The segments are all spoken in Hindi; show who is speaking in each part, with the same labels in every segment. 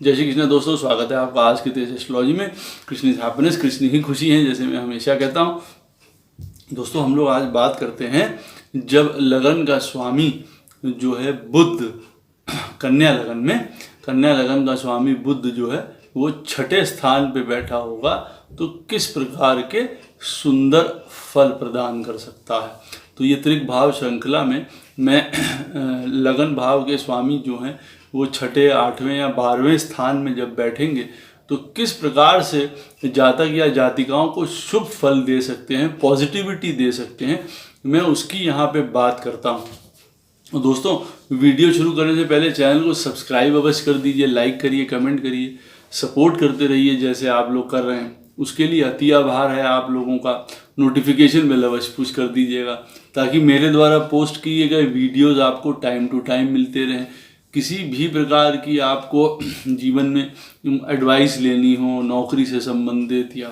Speaker 1: जय श्री कृष्ण दोस्तों, स्वागत है आपका आज के तेज एस्ट्रोलॉजी में। कृष्ण इज हैप्पीनेस, कृष्ण ही खुशी है, जैसे मैं हमेशा कहता हूँ। दोस्तों हम लोग आज बात करते हैं जब लगन का स्वामी जो है बुध कन्या लगन का स्वामी बुध जो है वो छठे स्थान पे बैठा होगा तो किस प्रकार के सुंदर फल प्रदान कर सकता है। तो ये त्रिक भाव श्रृंखला में मैं लगन भाव के स्वामी जो हैं वो छठे, आठवें या 12वें स्थान में जब बैठेंगे तो किस प्रकार से जातक या जातिकाओं को शुभ फल दे सकते हैं, पॉजिटिविटी दे सकते हैं, मैं उसकी यहाँ पे बात करता हूँ। तो दोस्तों वीडियो शुरू करने से पहले चैनल को सब्सक्राइब अवश्य कर दीजिए, लाइक करिए, कमेंट करिए, सपोर्ट करते रहिए जैसे आप लोग कर रहे हैं। उसके लिए अति आभार है आप लोगों का। नोटिफिकेशन बेल अवश्य पुश कर दीजिएगा ताकि मेरे द्वारा पोस्ट किए गए वीडियोज़ आपको टाइम टू टाइम मिलते रहें। किसी भी प्रकार की आपको जीवन में एडवाइस लेनी हो, नौकरी से संबंधित या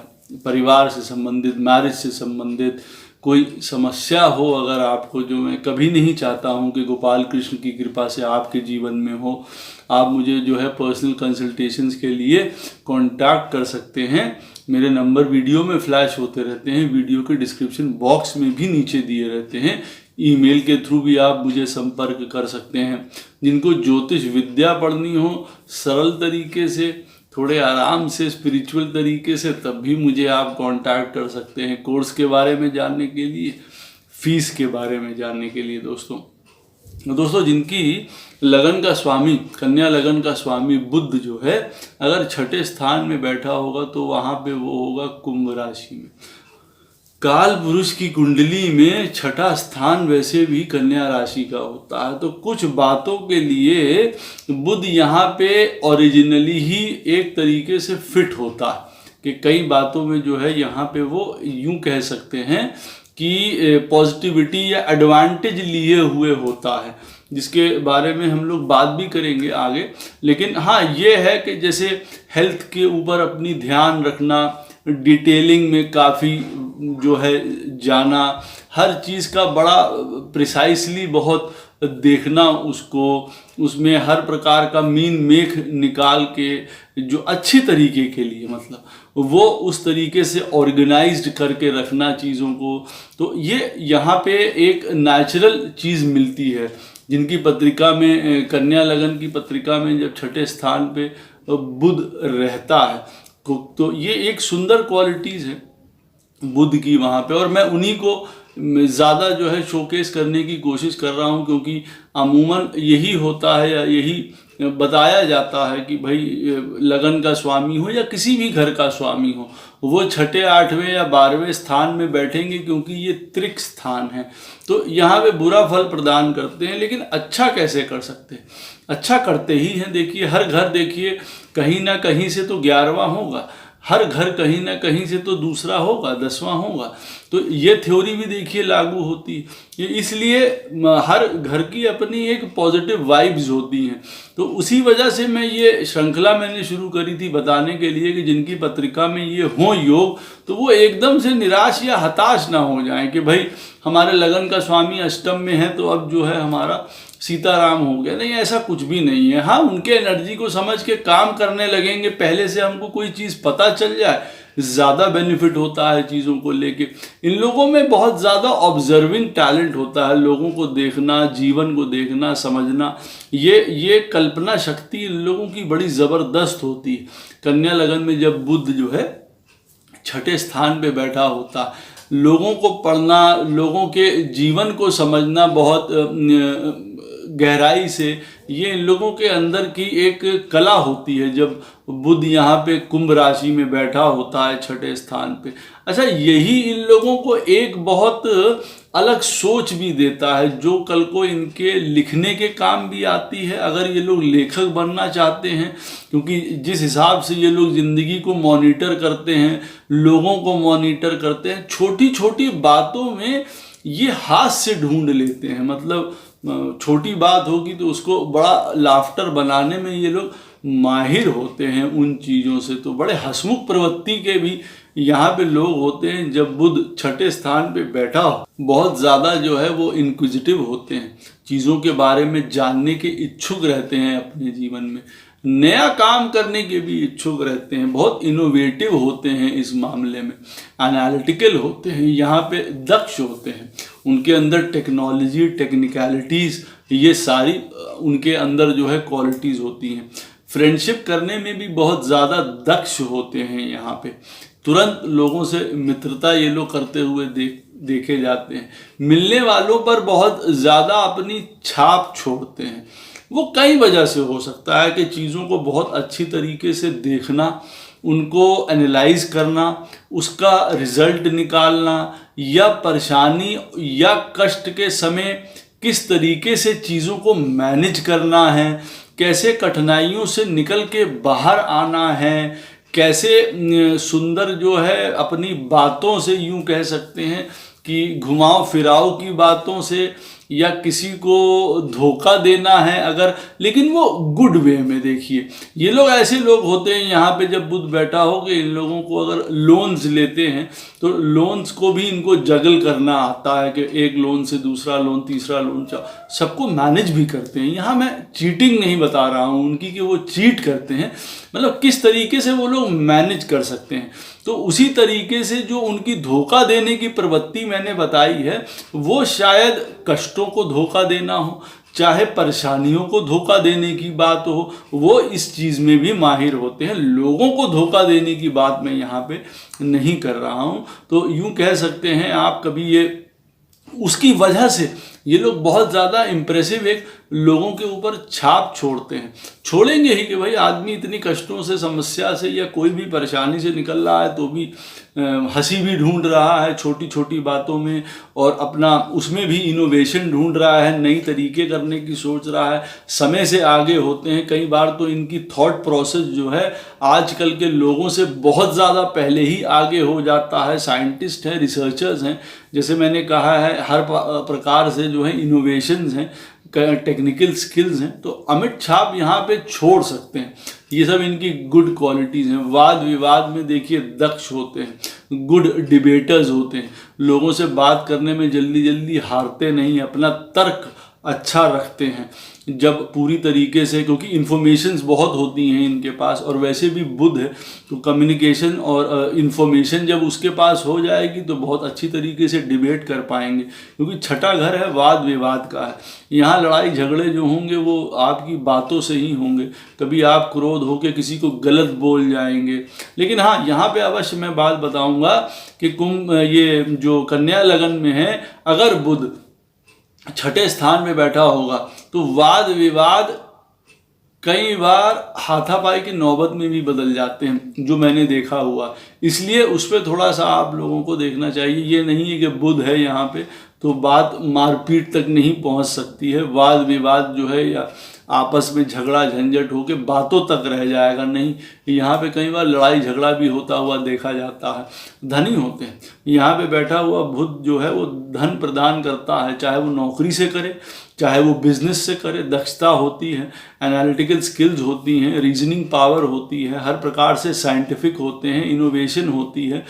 Speaker 1: परिवार से संबंधित, मैरिज से संबंधित कोई समस्या हो अगर आपको, जो मैं कभी नहीं चाहता हूं कि गोपाल कृष्ण की कृपा से आपके जीवन में हो, आप मुझे जो है पर्सनल कंसल्टेशंस के लिए कांटेक्ट कर सकते हैं। मेरे नंबर वीडियो में फ्लैश होते रहते हैं, वीडियो के डिस्क्रिप्शन बॉक्स में भी नीचे दिए रहते हैं। ईमेल के थ्रू भी आप मुझे संपर्क कर सकते हैं। जिनको ज्योतिष विद्या पढ़नी हो सरल तरीके से, थोड़े आराम से, स्पिरिचुअल तरीके से, तब भी मुझे आप कांटेक्ट कर सकते हैं कोर्स के बारे में जानने के लिए, फीस के बारे में जानने के लिए। दोस्तों जिनकी लगन का स्वामी, कन्या लगन का स्वामी बुध जो है अगर छठे स्थान में बैठा होगा तो वहाँ पे वो होगा कुंभ राशि में। काल पुरुष की कुंडली में छठा स्थान वैसे भी कन्या राशि का होता है, तो कुछ बातों के लिए बुध यहाँ पे ओरिजिनली ही एक तरीके से फिट होता है कि कई बातों में जो है यहाँ पे वो यूं कह सकते हैं कि पॉजिटिविटी या एडवांटेज लिए हुए होता है, जिसके बारे में हम लोग बात भी करेंगे आगे। लेकिन हाँ ये है कि जैसे हेल्थ के ऊपर अपनी ध्यान रखना, डिटेलिंग में काफ़ी जो है जाना, हर चीज़ का बड़ा प्रिसाइसली बहुत देखना, उसको उसमें हर प्रकार का मीन मेख निकाल के जो अच्छी तरीके के लिए, मतलब वो उस तरीके से ऑर्गेनाइज्ड करके रखना चीज़ों को, तो ये यहाँ पे एक नेचुरल चीज़ मिलती है। जिनकी पत्रिका में, कन्या लगन की पत्रिका में जब छठे स्थान पे बुध रहता है तो ये एक सुंदर क्वालिटीज़ है बुध की वहाँ पे, और मैं उन्हीं को ज़्यादा जो है शोकेस करने की कोशिश कर रहा हूँ, क्योंकि अमूमन यही होता है या यही बताया जाता है कि भाई लगन का स्वामी हो या किसी भी घर का स्वामी हो, वो छठे, आठवें या 12वें स्थान में बैठेंगे, क्योंकि ये त्रिक स्थान है। तो यहाँ पे बुरा फल प्रदान करते हैं, लेकिन अच्छा कैसे कर सकते हैं? अच्छा करते ही हैं। देखिए हर घर, देखिए कहीं ना कहीं से तो 11वां होगा, हर घर कहीं ना कहीं से तो दूसरा होगा, 10वां होगा। तो ये थ्योरी भी देखिए लागू होती है, इसलिए हर घर की अपनी एक पॉजिटिव वाइब्स होती हैं। तो उसी वजह से मैं ये श्रृंखला मैंने शुरू करी थी बताने के लिए कि जिनकी पत्रिका में ये हो योग, तो वो एकदम से निराश या हताश ना हो जाएं कि भाई हमारे लगन का स्वामी अष्टम में है तो अब जो है हमारा सीताराम हो गया। नहीं, ऐसा कुछ भी नहीं है। हाँ, उनके एनर्जी को समझ के काम करने लगेंगे, पहले से हमको कोई चीज़ पता चल जाए, ज़्यादा बेनिफिट होता है चीज़ों को लेके। इन लोगों में बहुत ज़्यादा ऑब्जर्विंग टैलेंट होता है, लोगों को देखना, जीवन को देखना, समझना, ये कल्पना शक्ति इन लोगों की बड़ी ज़बरदस्त होती है। कन्या लगन में जब बुध जो है छठे स्थान पे बैठा होता, लोगों को पढ़ना, लोगों के जीवन को समझना बहुत गहराई से, ये इन लोगों के अंदर की एक कला होती है जब बुध यहाँ पे कुंभ राशि में बैठा होता है छठे स्थान पे। अच्छा, यही इन लोगों को एक बहुत अलग सोच भी देता है जो कल को इनके लिखने के काम भी आती है, अगर ये लोग लेखक बनना चाहते हैं। क्योंकि जिस हिसाब से ये लोग ज़िंदगी को मॉनिटर करते हैं, लोगों को मॉनिटर करते हैं, छोटी छोटी बातों में ये हास्य ढूंढ लेते हैं। मतलब छोटी बात होगी तो उसको बड़ा लाफ्टर बनाने में ये लोग माहिर होते हैं उन चीज़ों से। तो बड़े हंसमुख प्रवृत्ति के भी यहाँ पे लोग होते हैं। जब बुध छठे स्थान पे बैठा हो, बहुत ज़्यादा जो है वो इंक्विजिटिव होते हैं, चीज़ों के बारे में जानने के इच्छुक रहते हैं अपने जीवन में। नया काम करने के भी इच्छुक रहते हैं, बहुत इनोवेटिव होते हैं, इस मामले में एनालिटिकल होते हैं, यहाँ पे दक्ष होते हैं, उनके अंदर टेक्नोलॉजी, टेक्निकलिटीज़, ये सारी उनके अंदर जो है क्वालिटीज़ होती हैं। फ्रेंडशिप करने में भी बहुत ज़्यादा दक्ष होते हैं, यहाँ पे तुरंत लोगों से मित्रता ये लोग करते हुए देखे जाते हैं। मिलने वालों पर बहुत ज़्यादा अपनी छाप छोड़ते हैं। वो कई वजह से हो सकता है कि चीज़ों को बहुत अच्छी तरीके से देखना, उनको एनालाइज करना, उसका रिजल्ट निकालना, या परेशानी या कष्ट के समय किस तरीके से चीज़ों को मैनेज करना है, कैसे कठिनाइयों से निकल के बाहर आना है, कैसे सुंदर जो है अपनी बातों से, यूं कह सकते हैं कि घुमाव फिराव की बातों से, या किसी को धोखा देना है अगर, लेकिन वो गुड वे में। देखिए ये लोग ऐसे लोग होते हैं, यहाँ पे जब बुध बैठा हो कि इन लोगों को अगर लोन्स लेते हैं तो लोन्स को भी इनको जगल करना आता है कि एक लोन से दूसरा लोन, तीसरा लोन, सबको मैनेज भी करते हैं। यहाँ मैं चीटिंग नहीं बता रहा हूँ उनकी कि वो चीट करते हैं, मतलब किस तरीके से वो लोग मैनेज कर सकते हैं। तो उसी तरीके से जो उनकी धोखा देने की प्रवृत्ति मैंने बताई है, वो शायद कष्टों को धोखा देना हो, चाहे परेशानियों को धोखा देने की बात हो, वो इस चीज़ में भी माहिर होते हैं। लोगों को धोखा देने की बात मैं यहाँ पे नहीं कर रहा हूँ। तो यूँ कह सकते हैं आप, कभी ये उसकी वजह से ये लोग बहुत ज़्यादा इम्प्रेसिव एक लोगों के ऊपर छाप छोड़ते हैं। छोड़ेंगे ही कि भाई आदमी इतनी कष्टों से, समस्या से या कोई भी परेशानी से निकल रहा है तो भी हंसी भी ढूंढ रहा है छोटी छोटी बातों में, और अपना उसमें भी इनोवेशन ढूंढ रहा है, नई तरीके करने की सोच रहा है, समय से आगे होते हैं। कई बार तो इनकी थॉट प्रोसेस जो है आजकल के लोगों से बहुत ज़्यादा पहले ही आगे हो जाता है। साइंटिस्ट हैं, रिसर्चर्स हैं, जैसे मैंने कहा है, हर प्रकार से जो है इनोवेशंस हैं, टेक्निकल स्किल्स हैं, तो अमिट छाप यहाँ पे छोड़ सकते हैं। ये सब इनकी गुड क्वालिटीज़ हैं। वाद विवाद में देखिए दक्ष होते हैं, गुड डिबेटर्स होते हैं, लोगों से बात करने में जल्दी जल्दी हारते नहीं, अपना तर्क अच्छा रखते हैं जब पूरी तरीके से, क्योंकि इन्फॉर्मेशंस बहुत होती हैं इनके पास, और वैसे भी बुध है तो कम्युनिकेशन और इन्फॉर्मेशन जब उसके पास हो जाएगी तो बहुत अच्छी तरीके से डिबेट कर पाएंगे, क्योंकि छठा घर है वाद विवाद का है। यहाँ लड़ाई झगड़े जो होंगे वो आपकी बातों से ही होंगे, कभी आप क्रोध होकर किसी को गलत बोल जाएंगे। लेकिन हाँ, यहाँ पे अवश्य मैं बात बताऊँगा कि कुंभ, ये जो कन्या लगन में है, अगर बुध छठे स्थान में बैठा होगा तो वाद विवाद कई बार हाथापाई की नौबत में भी बदल जाते हैं, जो मैंने देखा हुआ। इसलिए उस पर थोड़ा सा आप लोगों को देखना चाहिए। ये नहीं है कि बुध है यहाँ पे तो बात मारपीट तक नहीं पहुँच सकती है, वाद विवाद जो है या आपस में झगड़ा झंझट हो के बातों तक रह जाएगा। नहीं, यहाँ पे कई बार लड़ाई झगड़ा भी होता हुआ देखा जाता है। धनी होते हैं, यहाँ पे बैठा हुआ बुध जो है वो धन प्रदान करता है, चाहे वो नौकरी से करे, चाहे वो बिजनेस से करे। दक्षता होती है, एनालिटिकल स्किल्स होती हैं, रीजनिंग पावर होती है, हर प्रकार से साइंटिफिक होते हैं, इनोवेशन होती है,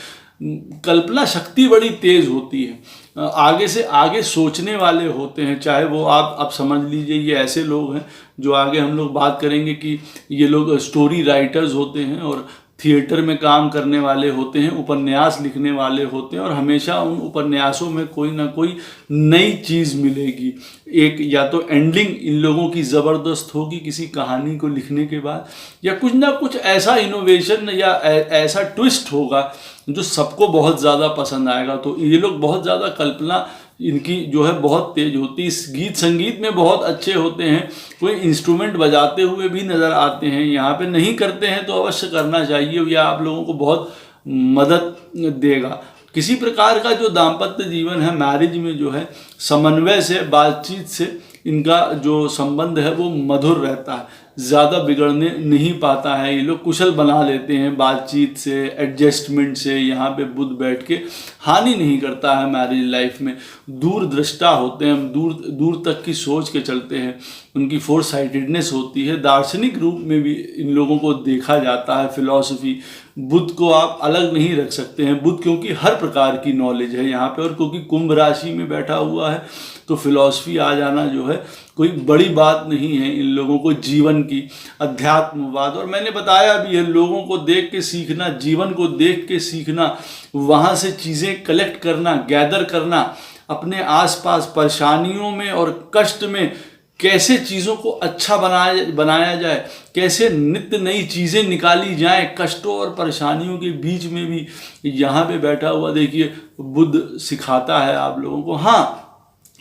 Speaker 1: कल्पना शक्ति बड़ी तेज होती है, आगे से आगे सोचने वाले होते हैं। चाहे वो आप समझ लीजिए, ये ऐसे लोग हैं जो आगे हम लोग बात करेंगे कि ये लोग स्टोरी राइटर्स होते हैं और थिएटर में काम करने वाले होते हैं, उपन्यास लिखने वाले होते हैं, और हमेशा उन उपन्यासों में कोई ना कोई नई चीज़ मिलेगी। एक या तो एंडिंग इन लोगों की ज़बरदस्त होगी किसी कहानी को लिखने के बाद, या कुछ ना कुछ ऐसा इनोवेशन या ऐसा ट्विस्ट होगा जो सबको बहुत ज़्यादा पसंद आएगा। तो ये लोग बहुत ज़्यादा कल्पना इनकी जो है बहुत तेज होती है। इस गीत संगीत में बहुत अच्छे होते हैं, कोई इंस्ट्रूमेंट बजाते हुए भी नज़र आते हैं। यहाँ पे नहीं करते हैं तो अवश्य करना चाहिए, या आप लोगों को बहुत मदद देगा। किसी प्रकार का जो दाम्पत्य जीवन है, मैरिज में जो है समन्वय से, बातचीत से इनका जो संबंध है वो मधुर रहता है, ज़्यादा बिगड़ने नहीं पाता है। ये लोग कुशल बना लेते हैं बातचीत से, एडजस्टमेंट से। यहाँ पे बुध बैठ के हानि नहीं करता है मैरिज लाइफ में। दूरदृष्टा होते हैं, दूर दूर तक की सोच के चलते हैं। उनकी फोर साइटेडनेस होती है। दार्शनिक रूप में भी इन लोगों को देखा जाता है। फिलॉसफी, बुद्ध को आप अलग नहीं रख सकते हैं। बुद्ध क्योंकि हर प्रकार की नॉलेज है यहाँ पे, और क्योंकि कुंभ राशि में बैठा हुआ है तो फिलॉसफी आ जाना जो है कोई बड़ी बात नहीं है इन लोगों को। जीवन की अध्यात्मवाद, और मैंने बताया भी है, लोगों को देख के सीखना, जीवन को देख के सीखना, वहाँ से चीज़ें कलेक्ट करना, गैदर करना, अपने आसपास परेशानियों में और कष्ट में कैसे चीज़ों को अच्छा बनाया जाए, कैसे नित्य नई चीज़ें निकाली जाएं कष्टों और परेशानियों के बीच में भी। यहाँ पे बैठा हुआ देखिए बुद्ध सिखाता है आप लोगों को। हाँ,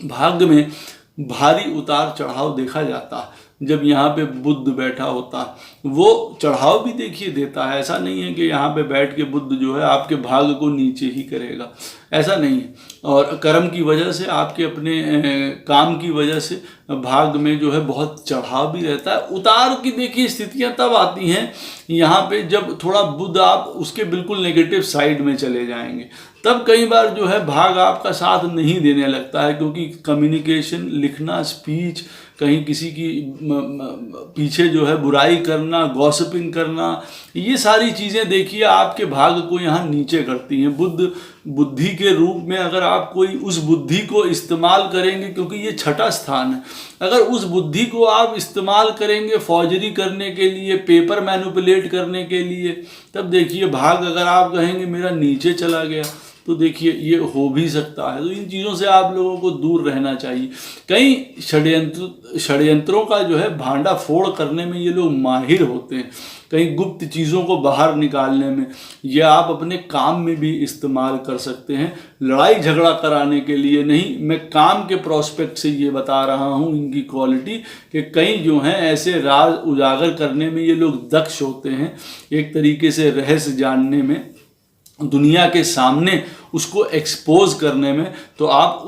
Speaker 1: भाग्य में भारी उतार चढ़ाव देखा जाता है जब यहाँ पे बुद्ध बैठा होता है। वो चढ़ाव भी देखिए देता है। ऐसा नहीं है कि यहाँ पे बैठ के बुद्ध जो है आपके भाग्य को नीचे ही करेगा, ऐसा नहीं है। और कर्म की वजह से, आपके अपने काम की वजह से भाग्य में जो है बहुत चढ़ाव भी रहता है। उतार की देखिए स्थितियाँ तब आती हैं यहाँ पे जब थोड़ा बुद्ध आप उसके बिल्कुल नेगेटिव साइड में चले जाएंगे, तब कई बार जो है भाग आपका साथ नहीं देने लगता है। क्योंकि कम्युनिकेशन, लिखना, स्पीच, कहीं किसी की पीछे जो है बुराई करना, गॉसिपिंग करना, ये सारी चीज़ें देखिए आपके भाग्य को यहाँ नीचे करती हैं। बुद्ध बुद्धि के रूप में अगर आप कोई उस बुद्धि को इस्तेमाल करेंगे, क्योंकि ये छठा स्थान है, अगर उस बुद्धि को आप इस्तेमाल करेंगे फौजरी करने के लिए, पेपर मैनिपुलेट करने के लिए, तब देखिए भाग अगर आप कहेंगे मेरा नीचे चला गया, तो देखिए ये हो भी सकता है। तो इन चीज़ों से आप लोगों को दूर रहना चाहिए। कई षड्यंत्रों का जो है भांडा फोड़ करने में ये लोग माहिर होते हैं, कहीं गुप्त चीज़ों को बाहर निकालने में। यह आप अपने काम में भी इस्तेमाल कर सकते हैं, लड़ाई झगड़ा कराने के लिए नहीं। मैं काम के प्रोस्पेक्ट से ये बता रहा हूँ इनकी क्वालिटी, कि कई जो हैं ऐसे राज उजागर करने में ये लोग दक्ष होते हैं, एक तरीके से रहस्य जानने में, दुनिया के सामने उसको एक्सपोज करने में। तो आप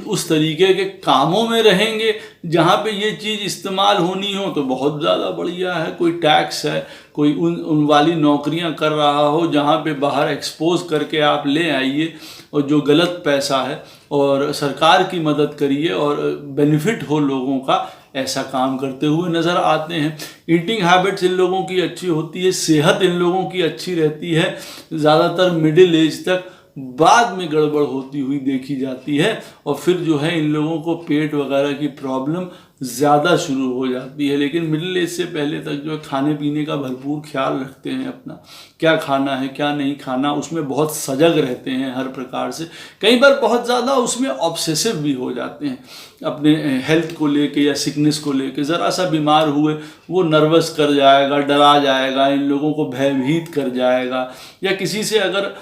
Speaker 1: उस तरीके के कामों में रहेंगे जहाँ पे ये चीज़ इस्तेमाल होनी हो तो बहुत ज़्यादा बढ़िया है। कोई टैक्स है, कोई उन वाली नौकरियाँ कर रहा हो जहाँ पे बाहर एक्सपोज करके आप ले आइए, और जो गलत पैसा है, और सरकार की मदद करिए और बेनिफिट हो लोगों का, ऐसा काम करते हुए नज़र आते हैं। ईटिंग हैबिट्स इन लोगों की अच्छी होती है, सेहत इन लोगों की अच्छी रहती है, ज़्यादातर मिडिल एज तक, बाद में गड़बड़ होती हुई देखी जाती है, और फिर जो है इन लोगों को पेट वगैरह की प्रॉब्लम ज़्यादा शुरू हो जाती है। लेकिन मिडिल एज से पहले तक जो है खाने पीने का भरपूर ख्याल रखते हैं, अपना क्या खाना है क्या नहीं खाना, उसमें बहुत सजग रहते हैं हर प्रकार से। कई बार बहुत ज़्यादा उसमें ऑब्सेसिव भी हो जाते हैं अपने हेल्थ को लेके या सिकनेस को लेके। ज़रा सा बीमार हुए वो नर्वस कर जाएगा, डरा जाएगा, इन लोगों को भयभीत कर जाएगा, या किसी से अगर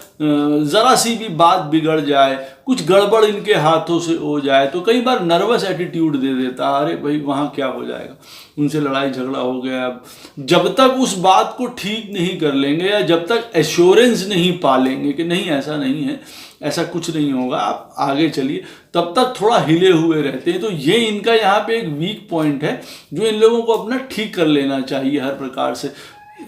Speaker 1: ज़रा सी भी बात बिगड़ जाए, कुछ गड़बड़ इनके हाथों से हो जाए, तो कई बार नर्वस एटीट्यूड दे देता है, अरे भाई वहाँ क्या हो जाएगा, उनसे लड़ाई झगड़ा हो गया। अब जब तक उस बात को ठीक नहीं कर लेंगे, या जब तक एश्योरेंस नहीं पालेंगे कि नहीं ऐसा नहीं है, ऐसा कुछ नहीं होगा, आप आगे चलिए, तब तक थोड़ा हिले हुए रहते हैं। तो ये इनका यहाँ पे एक वीक पॉइंट है जो इन लोगों को अपना ठीक कर लेना चाहिए हर प्रकार से।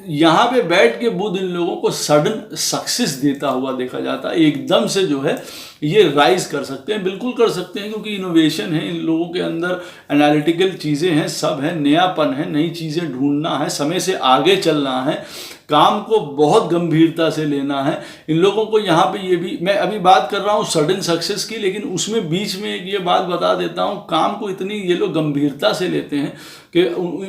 Speaker 1: यहाँ पे बैठ के बुद्ध इन लोगों को सडन सक्सेस देता हुआ देखा जाता है, एकदम से जो है ये राइज कर सकते हैं, बिल्कुल कर सकते हैं, क्योंकि इनोवेशन है इन लोगों के अंदर, एनालिटिकल चीज़ें हैं, सब है, नयापन है, नई चीज़ें ढूंढना है, समय से आगे चलना है, काम को बहुत गंभीरता से लेना है इन लोगों को। यहाँ पे ये भी मैं अभी बात कर रहा हूँ सडन सक्सेस की, लेकिन उसमें बीच में एक ये बात बता देता हूँ, काम को इतनी ये लोग गंभीरता से लेते हैं कि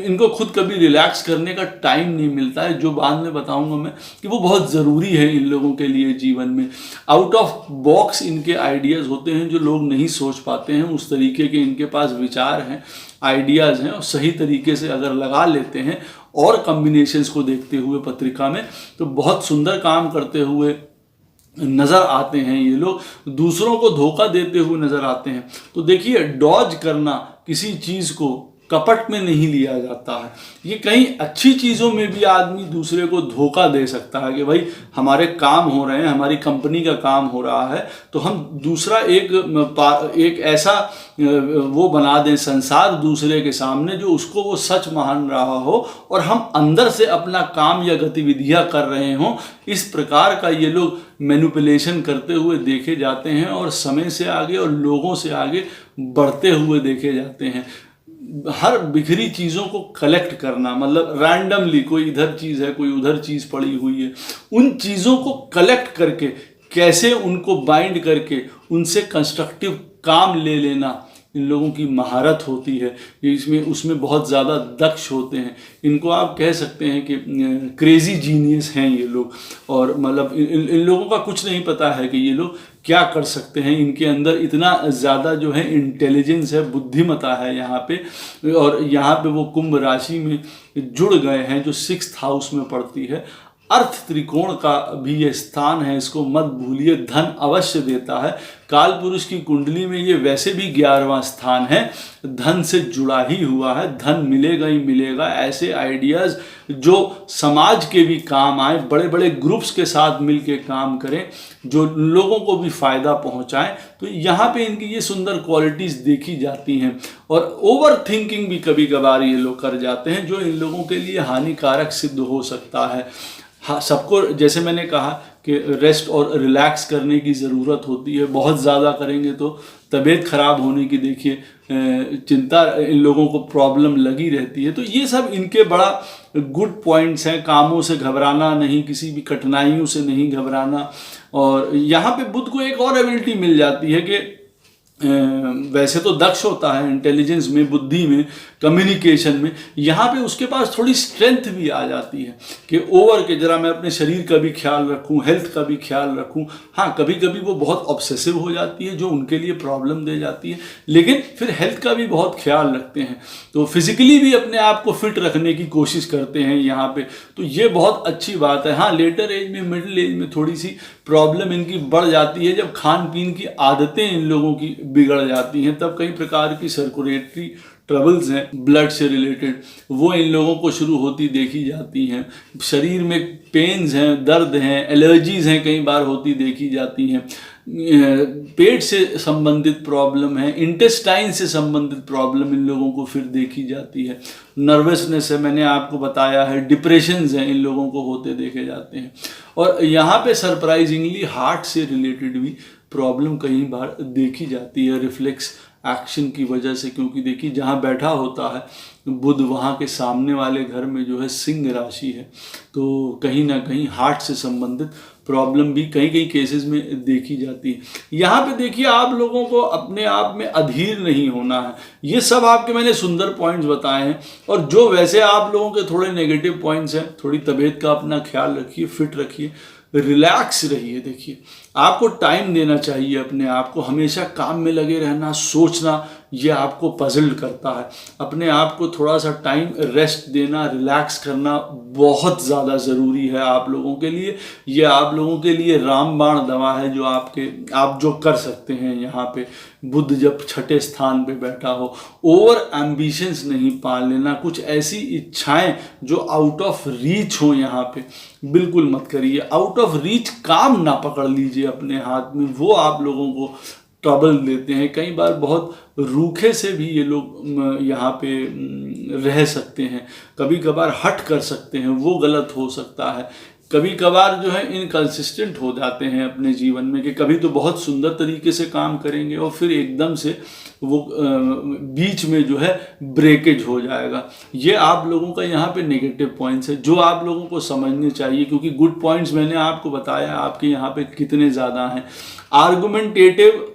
Speaker 1: इनको खुद कभी रिलैक्स करने का टाइम नहीं मिलता है, जो बाद में बताऊंगा मैं कि वो बहुत ज़रूरी है इन लोगों के लिए जीवन में। आउट ऑफ बॉक्स इनके आइडियाज़ होते हैं जो लोग नहीं सोच पाते हैं, उस तरीके के इनके पास विचार हैं, आइडियाज़ हैं, और सही तरीके से अगर लगा लेते हैं और कॉम्बिनेशंस को देखते हुए पत्रिका में, तो बहुत सुंदर काम करते हुए नज़र आते हैं ये लोग, दूसरों को धोखा देते हुए नज़र आते हैं। तो देखिए, डॉज करना किसी चीज़ को कपट में नहीं लिया जाता है। ये कई अच्छी चीज़ों में भी आदमी दूसरे को धोखा दे सकता है कि भाई हमारे काम हो रहे हैं, हमारी कंपनी का काम हो रहा है, तो हम दूसरा एक ऐसा वो बना दें संसार दूसरे के सामने जो उसको वो सच मान रहा हो, और हम अंदर से अपना काम या गतिविधियां कर रहे हों। इस प्रकार का ये लोग मैनिपुलेशन करते हुए देखे जाते हैं, और समय से आगे और लोगों से आगे बढ़ते हुए देखे जाते हैं। हर बिखरी चीज़ों को कलेक्ट करना, मतलब रैंडमली कोई इधर चीज़ है कोई उधर चीज़ पड़ी हुई है, उन चीज़ों को कलेक्ट करके कैसे उनको बाइंड करके उनसे कंस्ट्रक्टिव काम ले लेना इन लोगों की महारत होती है। ये इसमें उसमें बहुत ज़्यादा दक्ष होते हैं। इनको आप कह सकते हैं कि क्रेजी जीनियस हैं ये लोग, और मतलब इन लोगों का कुछ नहीं पता है कि ये लोग क्या कर सकते हैं। इनके अंदर इतना ज़्यादा जो है इंटेलिजेंस है, बुद्धिमता है यहाँ पे। और यहाँ पे वो कुंभ राशि में जुड़ गए हैं जो 6th हाउस में पड़ती है। अर्थ त्रिकोण का भी ये स्थान है, इसको मत भूलिए। धन अवश्य देता है। काल पुरुष की कुंडली में ये वैसे भी 11वां स्थान है, धन से जुड़ा ही हुआ है। धन मिलेगा ही मिलेगा। ऐसे आइडियाज़ जो समाज के भी काम आए, बड़े बड़े ग्रुप्स के साथ मिलके काम करें, जो लोगों को भी फ़ायदा पहुंचाएं, तो यहाँ पे इनकी ये सुंदर क्वालिटीज़ देखी जाती हैं। और ओवर थिंकिंग भी कभी कभार ये लोग कर जाते हैं, जो इन लोगों के लिए हानिकारक सिद्ध हो सकता है। हाँ, सबको जैसे मैंने कहा कि रेस्ट और रिलैक्स करने की ज़रूरत होती है। बहुत ज़्यादा करेंगे तो तबीयत ख़राब होने की देखिए चिंता, इन लोगों को प्रॉब्लम लगी रहती है। तो ये सब इनके बड़ा गुड पॉइंट्स हैं। कामों से घबराना नहीं, किसी भी कठिनाइयों से नहीं घबराना। और यहाँ पे बुध को एक और एबिलिटी मिल जाती है कि वैसे तो दक्ष होता है इंटेलिजेंस में, बुद्धि में, कम्युनिकेशन में, यहाँ पे उसके पास थोड़ी स्ट्रेंथ भी आ जाती है कि ओवर के जरा मैं अपने शरीर का भी ख्याल रखूँ, हेल्थ का भी ख्याल रखूँ। हाँ, कभी कभी वो बहुत ऑब्सेसिव हो जाती है जो उनके लिए प्रॉब्लम दे जाती है, लेकिन फिर हेल्थ का भी बहुत ख्याल रखते हैं। तो फिजिकली भी अपने आप को फिट रखने की कोशिश करते हैं यहाँ पे, तो ये बहुत अच्छी बात है। हाँ, लेटर एज में, मिडिल एज में थोड़ी सी प्रॉब्लम इनकी बढ़ जाती है, जब खान पीन की आदतें इन लोगों की बिगड़ जाती हैं, तब कई प्रकार की सर्कुलेटरी ट्रबल्स हैं ब्लड से रिलेटेड, वो इन लोगों को शुरू होती देखी जाती हैं। शरीर में पेन्स हैं, दर्द हैं, एलर्जीज़ हैं, कई बार होती देखी जाती हैं। पेट से संबंधित प्रॉब्लम है, इंटेस्टाइन से संबंधित प्रॉब्लम इन लोगों को फिर देखी जाती है। नर्वसनेस है, मैंने आपको बताया है। डिप्रेशंस हैं, इन लोगों को होते देखे जाते हैं। और यहाँ पे सरप्राइजिंगली हार्ट से रिलेटेड भी प्रॉब्लम कई बार देखी जाती है, रिफ्लेक्स एक्शन की वजह से। क्योंकि देखिए जहाँ बैठा होता है बुध, वहाँ के सामने वाले घर में जो है सिंह राशि है, तो कहीं ना कहीं हार्ट से संबंधित प्रॉब्लम भी कई कई केसेस में देखी जाती है। यहाँ पे देखिए आप लोगों को अपने आप में अधीर नहीं होना है। ये सब आपके मैंने सुंदर पॉइंट्स बताए हैं। और जो वैसे आप लोगों के थोड़े नेगेटिव पॉइंट्स हैं, थोड़ी तबीयत का अपना ख्याल रखिए, फिट रखिए, रिलैक्स रहिए। देखिए आपको टाइम देना चाहिए अपने आप को। हमेशा काम में लगे रहना, सोचना, ये आपको पजल्ड करता है। अपने आप को थोड़ा सा टाइम रेस्ट देना, रिलैक्स करना बहुत ज़्यादा ज़रूरी है आप लोगों के लिए। ये आप लोगों के लिए रामबाण दवा है जो आप जो कर सकते हैं। यहाँ पे बुध जब 6ठे स्थान पे बैठा हो, ओवर एम्बिशंस नहीं पाल लेना। कुछ ऐसी इच्छाएं जो आउट ऑफ रीच हो यहाँ पे बिल्कुल मत करिए। आउट ऑफ रीच काम ना पकड़ लीजिए अपने हाथ में, वो आप लोगों को ट्रबल देते हैं। कई बार बहुत रूखे से भी ये लोग यहाँ पे रह सकते हैं। कभी कभार हट कर सकते हैं, वो गलत हो सकता है। कभी कभार जो है इनकंसिस्टेंट हो जाते हैं अपने जीवन में, कि कभी तो बहुत सुंदर तरीके से काम करेंगे और फिर एकदम से वो बीच में जो है ब्रेकेज हो जाएगा। ये आप लोगों का यहाँ पे नेगेटिव पॉइंट्स है जो आप लोगों को समझने चाहिए, क्योंकि गुड पॉइंट्स मैंने आपको बताया आपके यहाँ पे कितने ज़्यादा हैं। आर्गुमेंटेटिव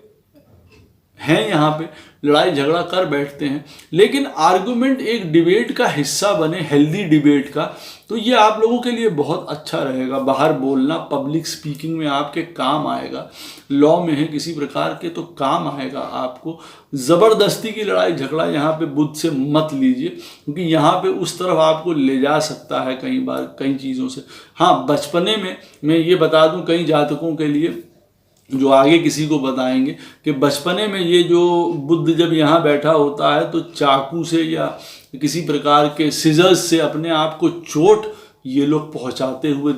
Speaker 1: हैं, यहाँ पे लड़ाई झगड़ा कर बैठते हैं, लेकिन आर्गुमेंट एक डिबेट का हिस्सा बने, हेल्दी डिबेट का, तो ये आप लोगों के लिए बहुत अच्छा रहेगा। बाहर बोलना, पब्लिक स्पीकिंग में आपके काम आएगा। लॉ में है किसी प्रकार के तो काम आएगा आपको। ज़बरदस्ती की लड़ाई झगड़ा यहाँ पे बुध से मत लीजिए, क्योंकि यहाँ पे उस तरफ आपको ले जा सकता है कई बार कई चीज़ों से। हाँ, बचपने में मैं ये बता दूँ कई जातकों के लिए जो आगे किसी को बताएंगे कि बचपने में ये जो बुध जब यहाँ बैठा होता है तो चाकू से या किसी प्रकार के सिजर्स से अपने आप को चोट ये लोग पहुँचाते हुए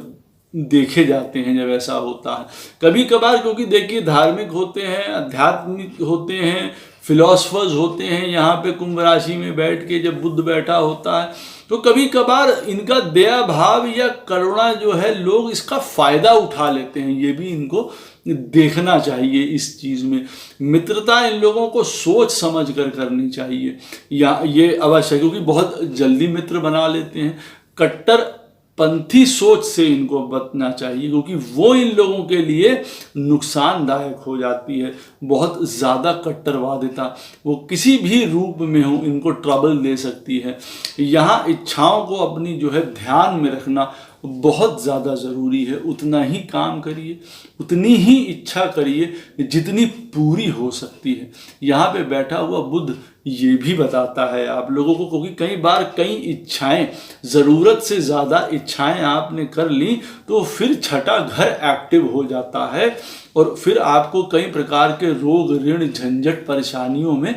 Speaker 1: देखे जाते हैं जब ऐसा होता है। कभी कभार क्योंकि देखिए धार्मिक होते हैं, आध्यात्मिक होते हैं, फिलोसफर्स होते हैं। यहाँ पे कुंभ राशि में बैठ के जब बुध बैठा होता है तो कभी कभार इनका दया भाव या करुणा जो है, लोग इसका फायदा उठा लेते हैं, ये भी इनको देखना चाहिए। इस चीज में मित्रता इन लोगों को सोच समझ कर करनी चाहिए, या ये अवश्य, क्योंकि बहुत जल्दी मित्र बना लेते हैं। कट्टरपंथी सोच से इनको बचना चाहिए, क्योंकि वो इन लोगों के लिए नुकसानदायक हो जाती है। बहुत ज़्यादा कट्टरवादिता वो किसी भी रूप में हो इनको ट्रबल दे सकती है। यहाँ इच्छाओं को अपनी जो है ध्यान में रखना बहुत ज़्यादा ज़रूरी है। उतना ही काम करिए, उतनी ही इच्छा करिए जितनी पूरी हो सकती है। यहाँ पे बैठा हुआ बुद्ध ये भी बताता है आप लोगों को, क्योंकि कई बार कई इच्छाएं, ज़रूरत से ज़्यादा इच्छाएं आपने कर ली तो फिर छठा घर एक्टिव हो जाता है और फिर आपको कई प्रकार के रोग, ऋण, झंझट, परेशानियों में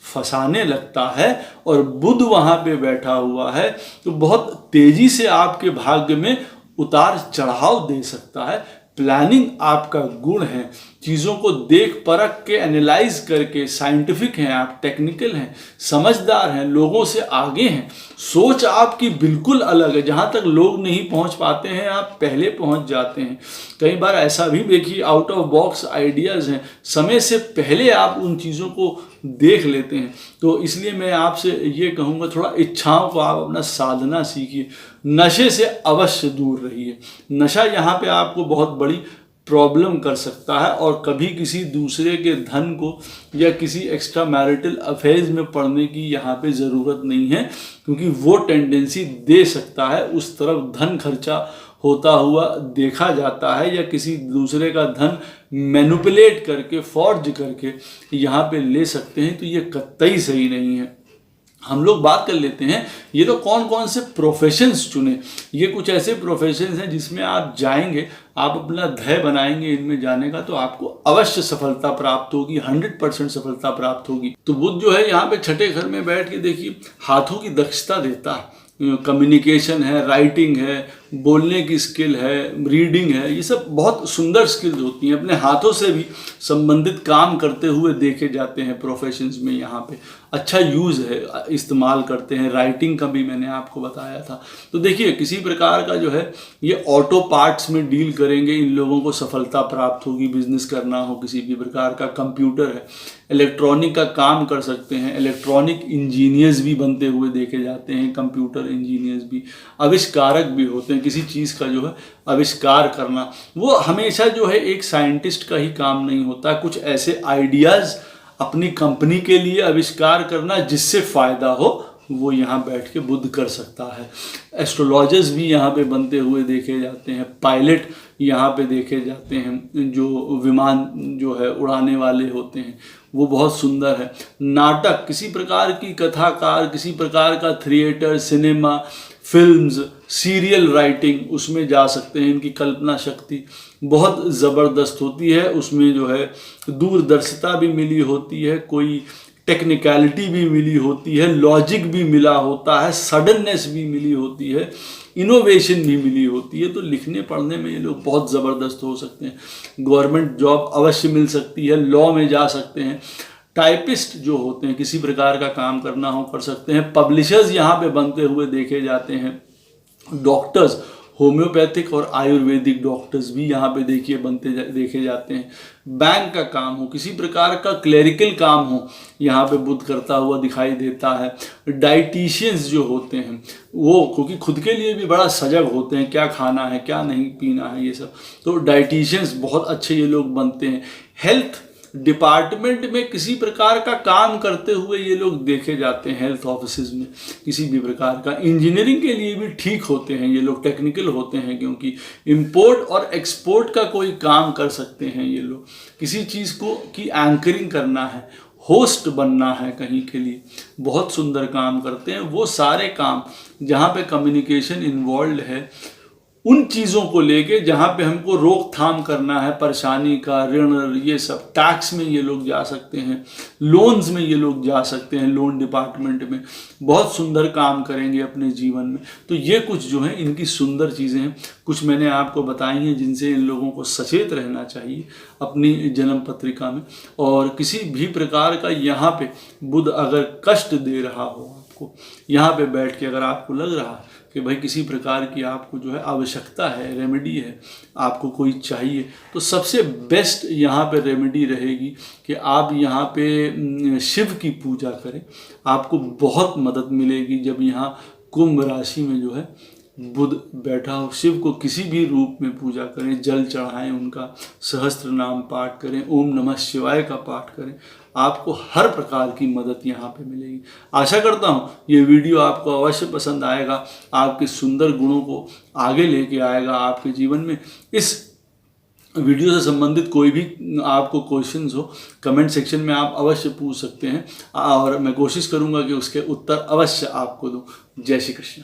Speaker 1: फंसाने लगता है। और बुध वहां पे बैठा हुआ है तो बहुत तेजी से आपके भाग्य में उतार चढ़ाव दे सकता है। प्लानिंग आपका गुण है, चीज़ों को देख परख के एनालाइज करके, साइंटिफिक हैं आप, टेक्निकल हैं, समझदार हैं, लोगों से आगे हैं। सोच आपकी बिल्कुल अलग है, जहाँ तक लोग नहीं पहुँच पाते हैं आप पहले पहुँच जाते हैं। कई बार ऐसा भी देखिए, आउट ऑफ बॉक्स आइडियाज़ हैं, समय से पहले आप उन चीज़ों को देख लेते हैं। तो इसलिए मैं आपसे ये कहूँगा, थोड़ा इच्छाओं को आप अपना साधना सीखिए, नशे से अवश्य दूर रहिए। नशा यहाँ पे आपको बहुत बड़ी प्रॉब्लम कर सकता है और कभी किसी दूसरे के धन को या किसी एक्स्ट्रा मैरिटल अफेयर्स में पड़ने की यहाँ पे ज़रूरत नहीं है, क्योंकि वो टेंडेंसी दे सकता है। उस तरफ धन खर्चा होता हुआ देखा जाता है, या किसी दूसरे का धन मैनिपुलेट करके, फॉर्ज करके यहाँ पे ले सकते हैं, तो ये कतई सही नहीं है। हम लोग बात कर लेते हैं, ये तो कौन कौन से प्रोफेशंस चुने। ये कुछ ऐसे प्रोफेशंस हैं जिसमें आप जाएंगे, आप अपना ध्येय बनाएंगे इनमें जाने का, तो आपको अवश्य सफलता प्राप्त होगी, 100% सफलता प्राप्त होगी। तो बुध जो है यहाँ पे छठे घर में बैठ के देखिए हाथों की दक्षता देता है। कम्युनिकेशन है, राइटिंग है, बोलने की स्किल है, रीडिंग है, ये सब बहुत सुंदर स्किल्स होती हैं। अपने हाथों से भी संबंधित काम करते हुए देखे जाते हैं प्रोफेशंस में, यहाँ पे अच्छा यूज़ है, इस्तेमाल करते हैं। राइटिंग का भी मैंने आपको बताया था। तो देखिए किसी प्रकार का जो है ये ऑटो पार्ट्स में डील करेंगे, इन लोगों को सफलता प्राप्त होगी। बिजनेस करना हो किसी भी प्रकार का, कंप्यूटर है, इलेक्ट्रॉनिक का काम कर सकते हैं, इलेक्ट्रॉनिक इंजीनियर्स भी बनते हुए देखे जाते हैं, कंप्यूटर इंजीनियर्स भी, आविष्कारक भी होते हैं। किसी चीज़ का जो है आविष्कार करना, वो हमेशा जो है एक साइंटिस्ट का ही काम नहीं होता। कुछ ऐसे आइडियाज़ अपनी कंपनी के लिए आविष्कार करना जिससे फ़ायदा हो, वो यहाँ बैठ के बुध कर सकता है। एस्ट्रोलॉजर्स भी यहाँ पे बनते हुए देखे जाते हैं, पायलट यहाँ पे देखे जाते हैं, जो विमान जो है उड़ाने वाले होते हैं, वो बहुत सुंदर है। नाटक, किसी प्रकार की कथाकार, किसी प्रकार का theatre, cinema, films, serial writing, उसमें जा सकते हैं। इनकी कल्पना शक्ति बहुत ज़बरदस्त होती है, उसमें जो है दूरदर्शिता भी मिली होती है, कोई टेक्निकलिटी भी मिली होती है, लॉजिक भी मिला होता है, सडननेस भी मिली होती है, इनोवेशन भी मिली होती है। तो लिखने पढ़ने में ये लोग बहुत ज़बरदस्त हो सकते हैं। गवर्नमेंट जॉब अवश्य मिल सकती है, लॉ में जा सकते हैं। टाइपिस्ट जो होते हैं, किसी प्रकार का काम करना हो कर सकते हैं। पब्लिशर्स यहाँ पे बनते हुए देखे जाते हैं। डॉक्टर्स, होम्योपैथिक और आयुर्वेदिक डॉक्टर्स भी यहाँ पे देखिए देखे जाते हैं। बैंक का काम हो, किसी प्रकार का क्लेरिकल काम हो, यहाँ पे बुध करता हुआ दिखाई देता है। डाइटिशियंस जो होते हैं वो, क्योंकि खुद के लिए भी बड़ा सजग होते हैं, क्या खाना है क्या नहीं पीना है, ये सब। तो डाइटिशियंस बहुत अच्छे ये लोग बनते हैं। हेल्थ डिपार्टमेंट में किसी प्रकार का काम करते हुए ये लोग देखे जाते हैं, हेल्थ ऑफिसेज में किसी भी प्रकार का। इंजीनियरिंग के लिए भी ठीक होते हैं ये लोग, टेक्निकल होते हैं, क्योंकि इंपोर्ट और एक्सपोर्ट का कोई काम कर सकते हैं ये लोग। किसी चीज़ को की एंकरिंग करना है, होस्ट बनना है कहीं के लिए, बहुत सुंदर काम करते हैं। वो सारे काम जहाँ पे कम्युनिकेशन इन्वॉल्व है, उन चीज़ों को लेके जहाँ पे हमको रोकथाम करना है परेशानी का, ऋण, ये सब। टैक्स में ये लोग जा सकते हैं, लोन्स में ये लोग जा सकते हैं, लोन डिपार्टमेंट में बहुत सुंदर काम करेंगे अपने जीवन में। तो ये कुछ जो है इनकी सुंदर चीज़ें हैं, कुछ मैंने आपको बताई हैं जिनसे इन लोगों को सचेत रहना चाहिए अपनी जन्म पत्रिका में। और किसी भी प्रकार का यहाँ पे बुध अगर कष्ट दे रहा हो आपको। यहाँ पे बैठ के अगर आपको लग रहा है कि भाई किसी प्रकार की आपको जो है आवश्यकता है, रेमेडी है, आपको कोई चाहिए, तो सबसे बेस्ट यहाँ पे रेमेडी रहेगी कि आप यहाँ पे शिव की पूजा करें। आपको बहुत मदद मिलेगी जब यहाँ कुंभ राशि में जो है बुध बैठा हो। शिव को किसी भी रूप में पूजा करें, जल चढ़ाएं, उनका सहस्त्र नाम पाठ करें, ओम नमः शिवाय का पाठ करें, आपको हर प्रकार की मदद यहाँ पे मिलेगी। आशा करता हूँ ये वीडियो आपको अवश्य पसंद आएगा, आपके सुंदर गुणों को आगे लेके आएगा आपके जीवन में। इस वीडियो से संबंधित कोई भी आपको क्वेश्चंस हो, कमेंट सेक्शन में आप अवश्य पूछ सकते हैं और मैं कोशिश करूँगा कि उसके उत्तर अवश्य आपको दूँ। जय श्री कृष्ण।